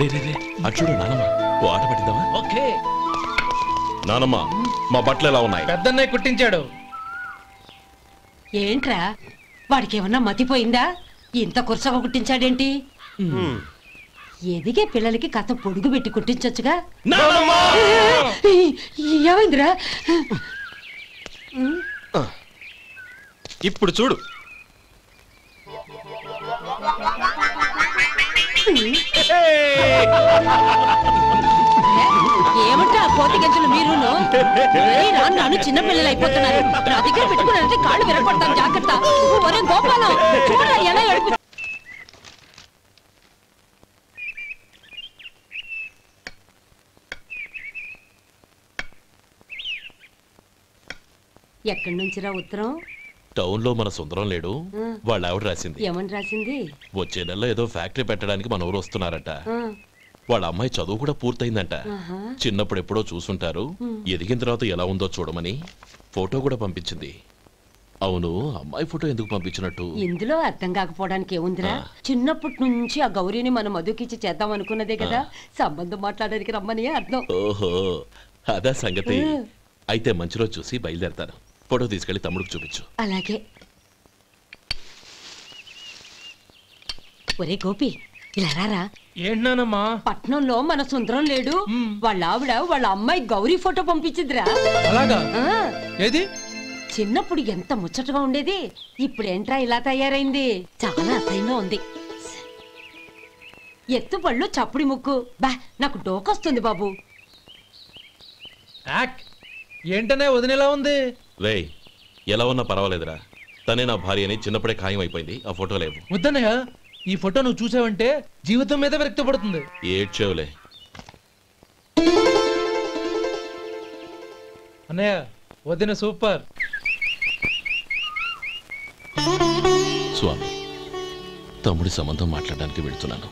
రే రే రే అచ్చుడు నానమ్మ ఓ ఆట పట్టిద్దామా? ఓకే నానమ్మ మా బట్టలు ఎలా ఉన్నాయి? పెద్దన్నయ్య కుట్టించాడు. ఏంట్రా వాడికి ఏమన్నా మతిపోయిందా? ఇంత కుర్చగా కుట్టించాడేంటి? ఎదిగే పిల్లలకి కథ పొడుగు పెట్టి కుట్టించొచ్చుగా. ఏమైందిరా? ఇప్పుడు చూడు. ఏమంటా కోతి గంజలు మీరును? నాను చిన్న పిల్లలు అయిపోతున్నారు. నా దగ్గర పెట్టుకున్నారంటే కాళ్ళు విరగొడతాను, జాగ్రత్త. ఒరే గోపాలం చూడరా ఎలా ఏడుపు. ఎక్కడి నుంచిరా ఉత్తరం? టౌన్ లో మన సుందరం లేడు, వాళ్ళ ఆవిడ రాసింది. ఏమని రాసింది? వచ్చే నెలలో ఏదో ఫ్యాక్టరీ పెట్టడానికి మన ఊరు వస్తున్నారట. వాళ్ళ అమ్మాయి చదువు కూడా పూర్తయిందంట. చిన్నప్పుడు ఎప్పుడో చూసుంటారు, ఎదిగిన తర్వాత ఎలా ఉందో చూడమని ఫోటో కూడా పంపించింది. అవును, అమ్మాయి ఫోటో ఎందుకు పంపించినట్టు? ఇందులో అర్థం కాకపోవడానికి ఏముందిరా? చిన్నప్పటి నుంచి ఆ గౌరీని మనం మధుకిచ్చి చేద్దాం అనుకున్నదే కదా. సంబంధం మాట్లాడడానికి రమ్మని అర్థం. ఓహో అదా సంగతి. అయితే మంచి రోజు చూసి బయలుదేరతాను. ఫోటో తీసుకెళ్లి తమ్ముడికి చూపించు. అలాగే. ఒరే గోపి ఇలా రారా. ఏంటన్నానమ్మా? పట్నంలో మన సుందరం లేడు, వాళ్ళ ఆవిడ వాళ్ళ అమ్మాయి గౌరీ ఫోటో పంపించిద్దిరా. అలాగా? ఏది? చిన్నప్పుడు ఎంత ముచ్చటగా ఉండేది, ఇప్పుడేంట్రా ఇలా తయారైంది? చాలా అసహ్యంగా ఉంది. ఎత్తుపళ్ళు చప్పుడి ముక్కు, బా నాకు డోకొస్తుంది బాబు. ఏంటనే వదినేలా ఉంది? రే ఎలా ఉన్నా పర్వాలేదురా, తనే నా భార్య అని చిన్నప్పుడే ఖాయం అయిపోయింది. ఆ ఫోటో లేవు. వద్దన్నయ్య, ఈ ఫోటో నువ్వు చూసావంటే జీవితం మీద విరక్తి పడుతుంది. ఏడ్చేవులే. అన్నయ్య వదిన సూపర్. స్వామి, తమ్ముడి సంబంధం మాట్లాడడానికి వెళ్తున్నాను.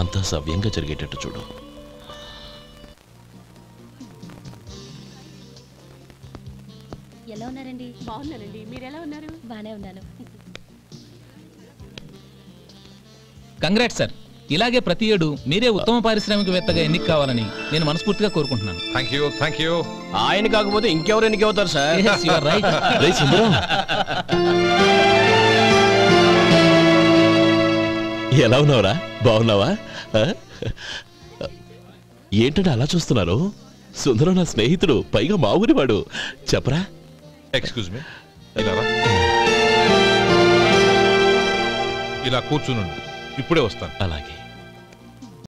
అంతా సవ్యంగా జరిగేటట్టు చూడు. ఎలా ఉన్నారండి? బాగున్నానండి, మీరు ఎలా ఉన్నారు? బానే ఉన్నాను. Congrats sir. ఇలాగే ప్రతి ఏడు మీరే ఉత్తమ పారిశ్రామికవేత్తగా ఎన్నిక కావాలని నేను మనస్ఫూర్తిగా కోరుకుంటున్నాను. Thank you. ఆయన కాకపోతే ఇంకెవరు ఎన్నిక అవుతారు సార్? ఎలా ఉన్నావురా? బాగున్నావా? ఏంటంటే అలా చూస్తున్నారు? సుందరం నా స్నేహితుడు, పైగా మా ఊరివాడు. చెప్పరా? ఎక్స్క్యూజ్ మీ, ఇలా కూర్చుని ఇప్పుడే వస్తాను. అలాగే.